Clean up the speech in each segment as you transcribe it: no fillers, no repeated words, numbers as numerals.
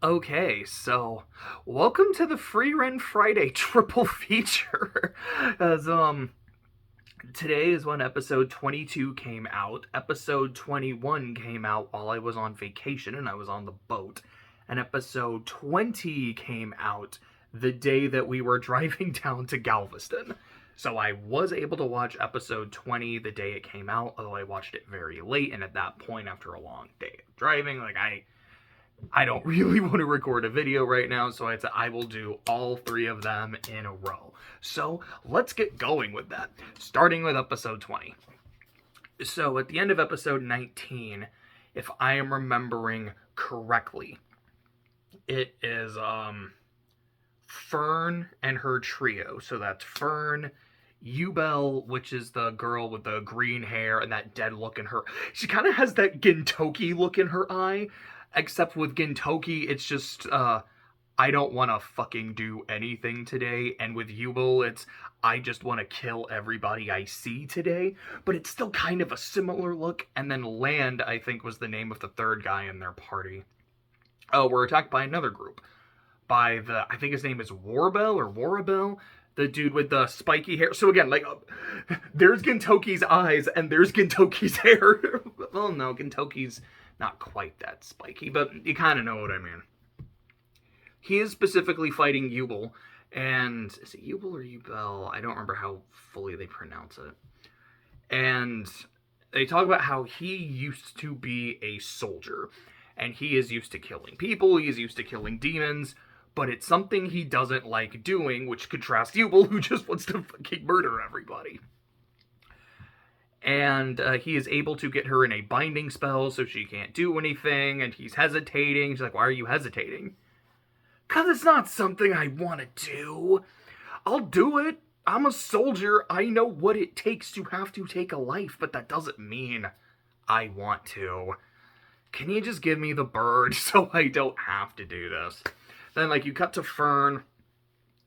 Okay, so welcome to the Frieren Friday triple feature. As today is when episode 22 came out. Episode 21 came out while I was on vacation and I was on the boat. And episode 20 came out the day that we were driving down to Galveston. So I was able to watch episode 20 the day it came out, although I watched it very late, and at that point after a long day of driving, I don't really want to record a video right now, so I will do all three of them in a row. So let's get going with that, starting with episode 20. So at the end of episode 19, if I am remembering correctly, it is Fern and her trio. So that's Fern, Yubel, which is the girl with the green hair and that dead look in her. She kind of has that Gintoki look in her eye. Except with Gintoki, it's just, I don't want to fucking do anything today. And with Yubel, it's, I just want to kill everybody I see today. But it's still kind of a similar look. And then Land, I think, was the name of the third guy in their party. Oh, we're attacked by another group. By I think his name is Warabel, the dude with the spiky hair. So again, there's Gintoki's eyes and there's Gintoki's hair. Well, no, Gintoki's not quite that spiky, but you kind of know what I mean. He is specifically fighting Yubel, and is it Yubel or Yubel? I don't remember how fully they pronounce it. And they talk about how he used to be a soldier, and he is used to killing people, he is used to killing demons, but it's something he doesn't like doing, which contrasts Yubel, who just wants to fucking murder everybody. And he is able to get her in a binding spell so she can't do anything, and he's hesitating. She's like, why are you hesitating? Because it's not something I want to do. I'll do it. I'm a soldier. I know what it takes to have to take a life, but that doesn't mean I want to. Can you just give me the bird so I don't have to do this? Then, you cut to Fern,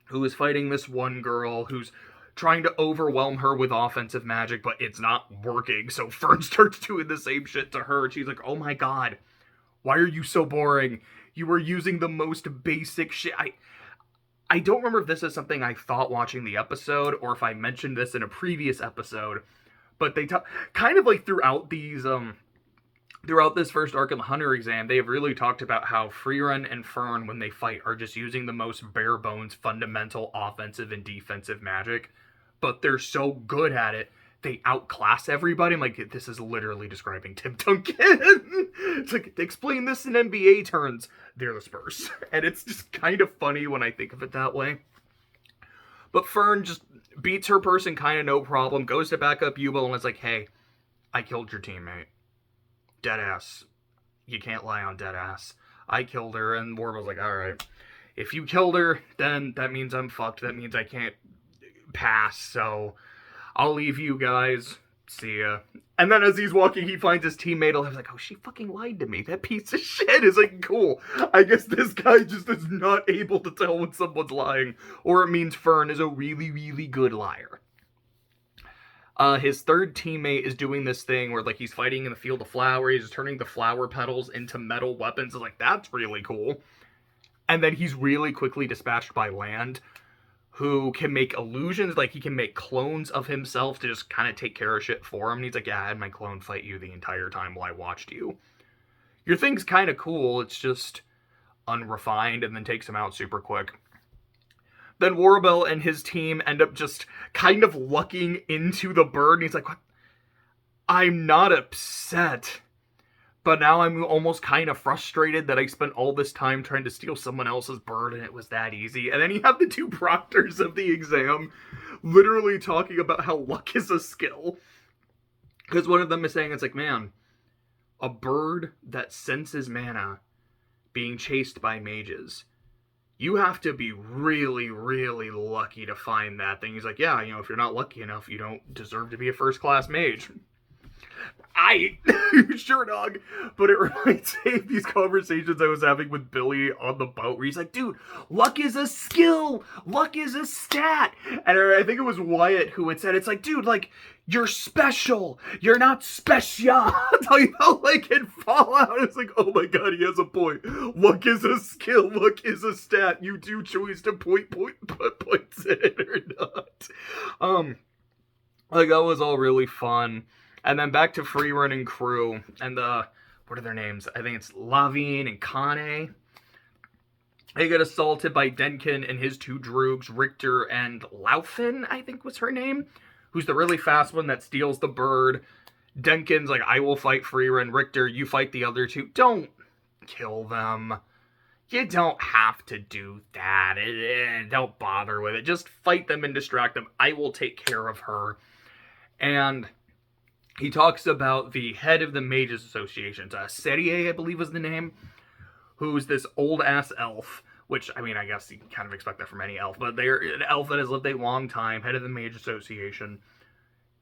who is fighting this one girl who's trying to overwhelm her with offensive magic, but it's not working. So Fern starts doing the same shit to her. And she's like, oh my god, why are you so boring? You were using the most basic shit. I don't remember if this is something I thought watching the episode, or if I mentioned this in a previous episode, but they talk kind of throughout these, throughout this first arc of the Hunter exam, they have really talked about how Frieren and Fern, when they fight, are just using the most bare bones, fundamental offensive and defensive magic. But they're so good at it, they outclass everybody. I'm like, this is literally describing Tim Duncan. It's like, to explain this in NBA terms, they're the Spurs. And it's just kind of funny when I think of it that way. But Fern just beats her person kind of no problem, goes to back up Yubel, and is like, hey, I killed your teammate. Deadass. You can't lie on deadass. I killed her, and Warbel's like, alright. If you killed her, then that means I'm fucked. That means I can't pass, so I'll leave you guys. See ya. And then as he's walking, he finds his teammate. He's like, oh, she fucking lied to me. That piece of shit is like, cool. I guess this guy just is not able to tell when someone's lying. Or it means Fern is a really, really good liar. His third teammate is doing this thing where, he's fighting in the field of flower. He's just turning the flower petals into metal weapons. It's like, that's really cool. And then he's really quickly dispatched by Land, who can make illusions, he can make clones of himself to just kind of take care of shit for him. And he's like, yeah, I had my clone fight you the entire time while I watched you. Your thing's kind of cool, it's just unrefined, and then takes him out super quick. Then Warabel and his team end up just kind of lucking into the bird, and he's like, what? I'm not upset. But now I'm almost kind of frustrated that I spent all this time trying to steal someone else's bird and it was that easy. And then you have the two proctors of the exam literally talking about how luck is a skill. Because one of them is saying, it's like, man, a bird that senses mana being chased by mages, you have to be really, really lucky to find that thing. He's like, yeah, if you're not lucky enough, you don't deserve to be a first-class mage. Sure, dog. But it reminds me of these conversations I was having with Billy on the boat where he's like, dude, luck is a skill. Luck is a stat. And I think it was Wyatt who had said, it's like, dude, You're special. You're not special. Tell you how like in Fallout, it's like, oh my god, he has a point. Luck is a skill. Luck is a stat. You do choose to put points in it or not. Like that was all really fun. And then back to Frieren and crew and what are their names? I think it's Lavine and Kane. They get assaulted by Denkin and his two droogs, Richter and Laufin, I think was her name, who's the really fast one that steals the bird. Denkin's like, I will fight Frieren. Richter, you fight the other two. Don't kill them. You don't have to do that. Don't bother with it. Just fight them and distract them. I will take care of her. And he talks about the head of the Mages Association. Serie, I believe was the name. Who's this old-ass elf, which, I mean, I guess you kind of expect that from any elf, but they're an elf that has lived a long time, head of the Mage Association.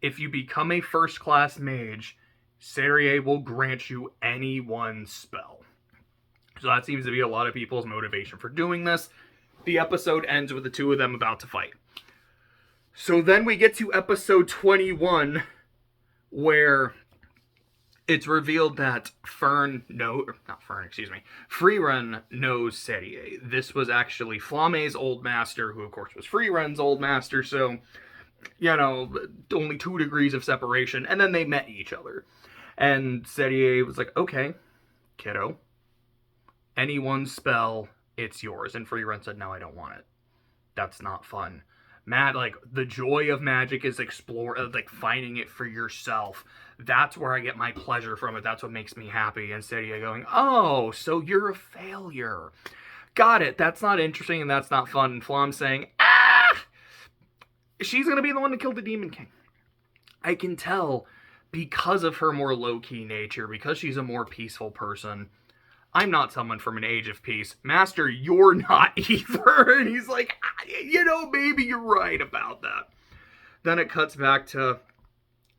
If you become a first-class mage, Serie will grant you any one spell. So that seems to be a lot of people's motivation for doing this. The episode ends with the two of them about to fight. So then we get to episode 21, where it's revealed that Frieren knows Serie. This was actually Flamme's old master, who of course was Frieren's old master, so, you know, only 2 degrees of separation, and then they met each other. And Serie was like, okay, kiddo, any one spell, it's yours. And Frieren said, no, I don't want it. That's not fun. Like, the joy of magic is finding it for yourself. That's where I get my pleasure from it. That's what makes me happy. And Serie going, oh, so you're a failure. Got it. That's not interesting and that's not fun. And Flam saying, she's going to be the one to kill the Demon King. I can tell because of her more low-key nature, because she's a more peaceful person. I'm not someone from an age of peace. Master, you're not either. And he's like, you know, maybe you're right about that. Then it cuts back to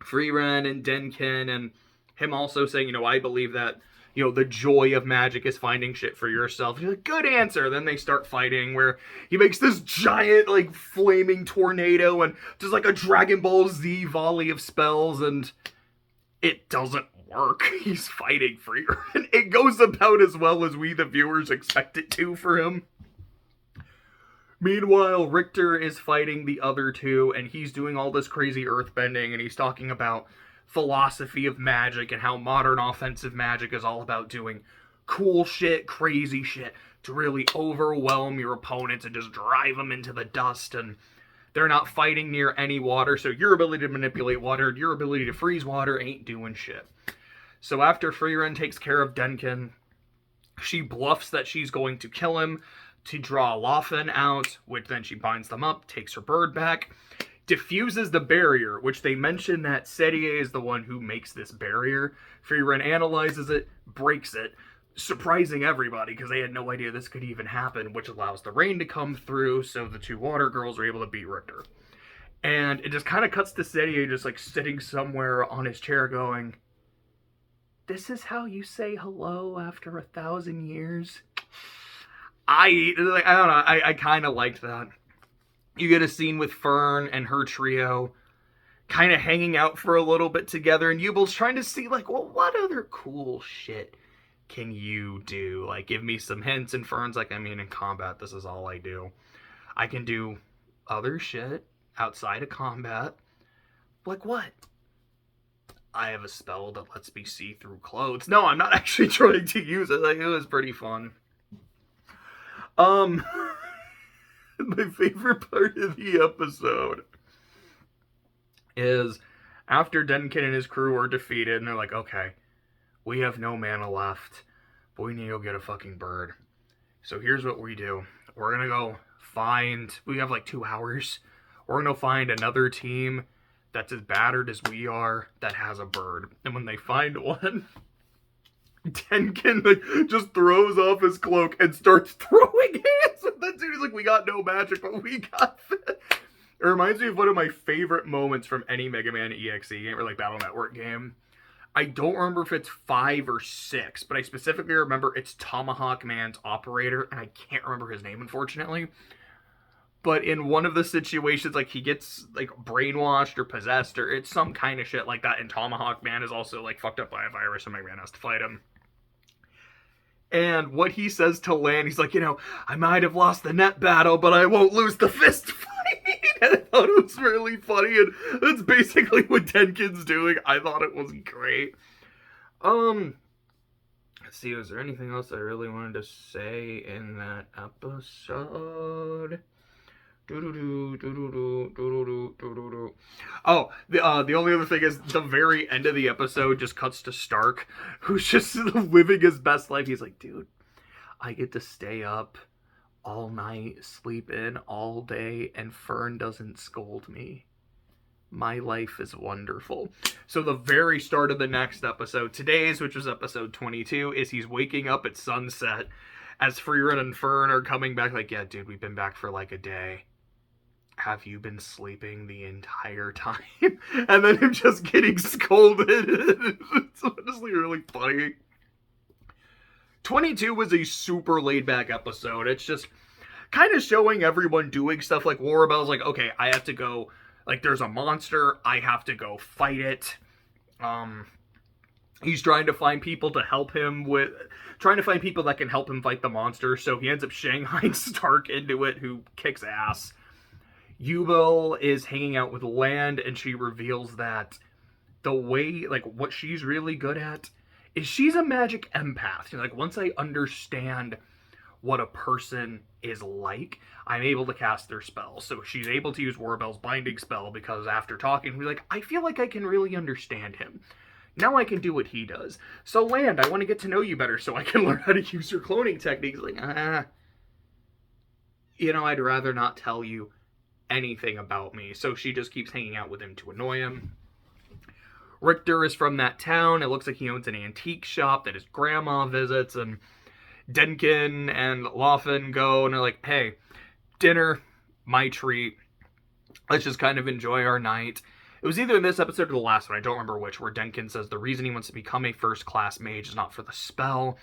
Frieren and Denkin and him also saying, you know, I believe that, you know, the joy of magic is finding shit for yourself. He's like, good answer. Then they start fighting where he makes this giant, like, flaming tornado and does, like, a Dragon Ball Z volley of spells and it doesn't work. He's fighting Frieren. It goes about as well as we, the viewers, expect it to for him. Meanwhile, Richter is fighting the other two, and he's doing all this crazy earthbending, and he's talking about philosophy of magic and how modern offensive magic is all about doing cool shit, crazy shit, to really overwhelm your opponents and just drive them into the dust, and they're not fighting near any water, so your ability to manipulate water, your ability to freeze water ain't doing shit. So after Frieren takes care of Denkin, she bluffs that she's going to kill him, to draw Laufin out, which then she binds them up, takes her bird back, diffuses the barrier, which they mention that Serie is the one who makes this barrier. Frieren analyzes it, breaks it, surprising everybody because they had no idea this could even happen, which allows the rain to come through, so the two water girls are able to beat Richter. And it just kind of cuts to Serie just like sitting somewhere on his chair going, this is how you say hello after 1,000 years? I don't know, I kind of liked that. You get a scene with Fern and her trio kind of hanging out for a little bit together, and Yubel's trying to see, like, well, what other cool shit can you do? Like, give me some hints, and Fern's like, I mean, in combat, this is all I do. I can do other shit outside of combat. Like, what? I have a spell that lets me see through clothes. No, I'm not actually trying to use it. Like, it was pretty fun. My favorite part of the episode is after Denkin and his crew are defeated, and they're like, okay, we have no mana left, but we need to go get a fucking bird. So here's what we do. We're gonna go we have like 2 hours. We're gonna find another team that's as battered as we are that has a bird. And when they find one, Denkin just throws off his cloak and starts throwing hands with the dude. He's like, we got no magic, but we got this. It reminds me of one of my favorite moments from any Mega Man EXE game or like Battle Network game. I don't remember if it's 5 or 6, but I specifically remember it's Tomahawk Man's operator, and I can't remember his name, unfortunately. But in one of the situations, like, he gets, like, brainwashed or possessed, or it's some kind of shit like that, and Tomahawk Man is also, like, fucked up by a virus, and my man has to fight him. And what he says to Lan, he's like, I might have lost the net battle, but I won't lose the fist fight. And I thought it was really funny, and that's basically what Denkin's doing. I thought it was great. Let's see, was there anything else I really wanted to say in that episode? Oh, the only other thing is the very end of the episode just cuts to Stark, who's just living his best life. He's like, dude, I get to stay up all night, sleep in all day, and Fern doesn't scold me. My life is wonderful. So the very start of the next episode, today's, which was episode 22, is he's waking up at sunset as Frieren and Fern are coming back like, yeah, dude, we've been back for like a day. Have you been sleeping the entire time? And then him just getting scolded. It's honestly really funny. 22 was a super laid-back episode. It's just kind of showing everyone doing stuff. Like, Warabel's like, okay, I have to go, like, there's a monster, I have to go fight it. He's trying to find people to help him trying to find people that can help him fight the monster, so he ends up shanghaiing Stark into it, who kicks ass. Yubel is hanging out with Land, and she reveals that the way, like, what she's really good at is she's a magic empath. Like, once I understand what a person is like, I'm able to cast their spells. So she's able to use Warabel's binding spell because after talking, we're like, I feel like I can really understand him. Now I can do what he does. So Land, I want to get to know you better so I can learn how to use your cloning techniques. Like, I'd rather not tell you anything about me. So she just keeps hanging out with him to annoy him. Richter is from that town. It looks like he owns an antique shop that his grandma visits, and Denkin and Laufen go and they're like, hey, dinner, my treat. Let's just kind of enjoy our night. It was either in this episode or the last one, I don't remember which, where Denkin says the reason he wants to become a first-class mage is not for the spell.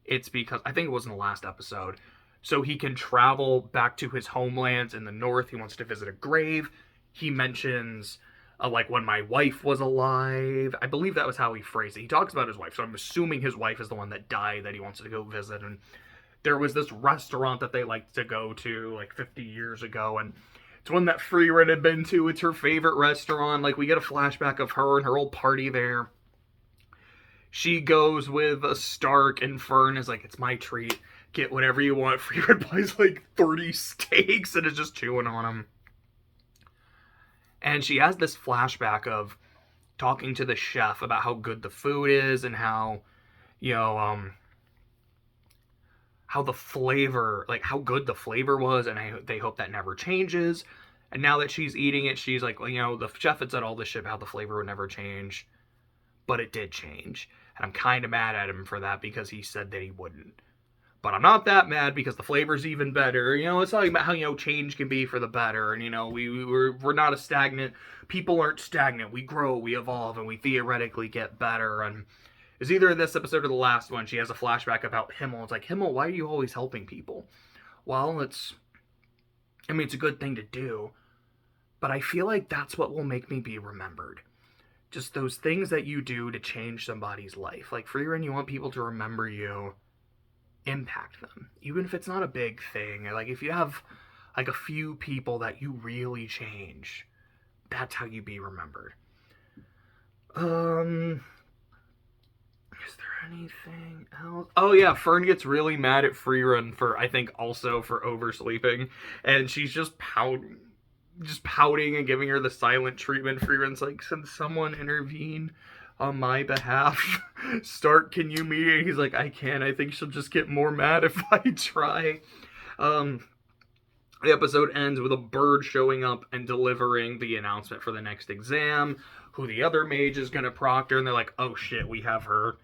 It's because, I think it was in the last episode, so he can travel back to his homelands in the north. He wants to visit a grave. He mentions, like, when my wife was alive. I believe that was how he phrased it. He talks about his wife, so I'm assuming his wife is the one that died that he wants to go visit. And there was this restaurant that they liked to go to, like, 50 years ago, and it's one that Frieren had been to. It's her favorite restaurant. Like, we get a flashback of her and her old party there. She goes with a Stark, and Fern is like, it's my treat. Get whatever you want. Frieren buys like 30 steaks and is just chewing on them. And she has this flashback of talking to the chef about how good the food is and how, how the flavor, like how good the flavor was, and they hope that never changes. And now that she's eating it, she's like, well, the chef had said all this shit, how the flavor would never change. But it did change. And I'm kind of mad at him for that because he said that he wouldn't. But I'm not that mad because the flavor's even better. It's talking about how, change can be for the better. And, we're not a stagnant. People aren't stagnant. We grow, we evolve, and we theoretically get better. And it's either in this episode or the last one. She has a flashback about Himmel. It's like, Himmel, why are you always helping people? Well, it's a good thing to do. But I feel like that's what will make me be remembered. Just those things that you do to change somebody's life. Like, Frieren, you want people to remember you. Impact them, even if it's not a big thing. Like, if you have like a few people that you really change, that's how you be remembered. Is there anything else? Oh yeah, Fern gets really mad at Frieren for, I think, also for oversleeping, and she's just pouting and giving her the silent treatment. Frieren's like, can someone intervene on my behalf? Stark, can you mediate? He's like, I can. I think she'll just get more mad if I try. The episode ends with a bird showing up and delivering the announcement for the next exam, who the other mage is going to proctor, and they're like, oh shit, we have her.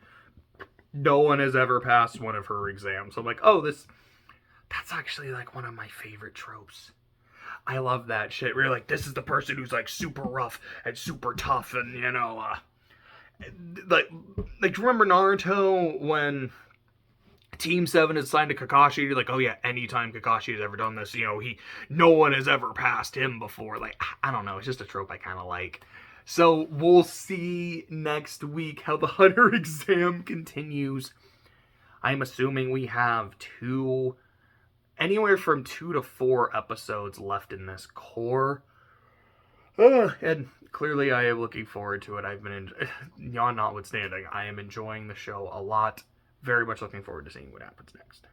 No one has ever passed one of her exams. So I'm like, oh, that's actually like one of my favorite tropes. I love that shit. We're like, this is the person who's like super rough and super tough, and like remember Naruto when Team 7 is assigned to Kakashi. Like, oh yeah, anytime Kakashi has ever done this, no one has ever passed him before. Like, I don't know. It's just a trope I kind of like. So we'll see next week how the Hunter exam continues. I'm assuming we have anywhere from 2 to 4 episodes left in this core. And clearly I am looking forward to it. I've been, yawn notwithstanding, I am enjoying the show a lot. Very much looking forward to seeing what happens next.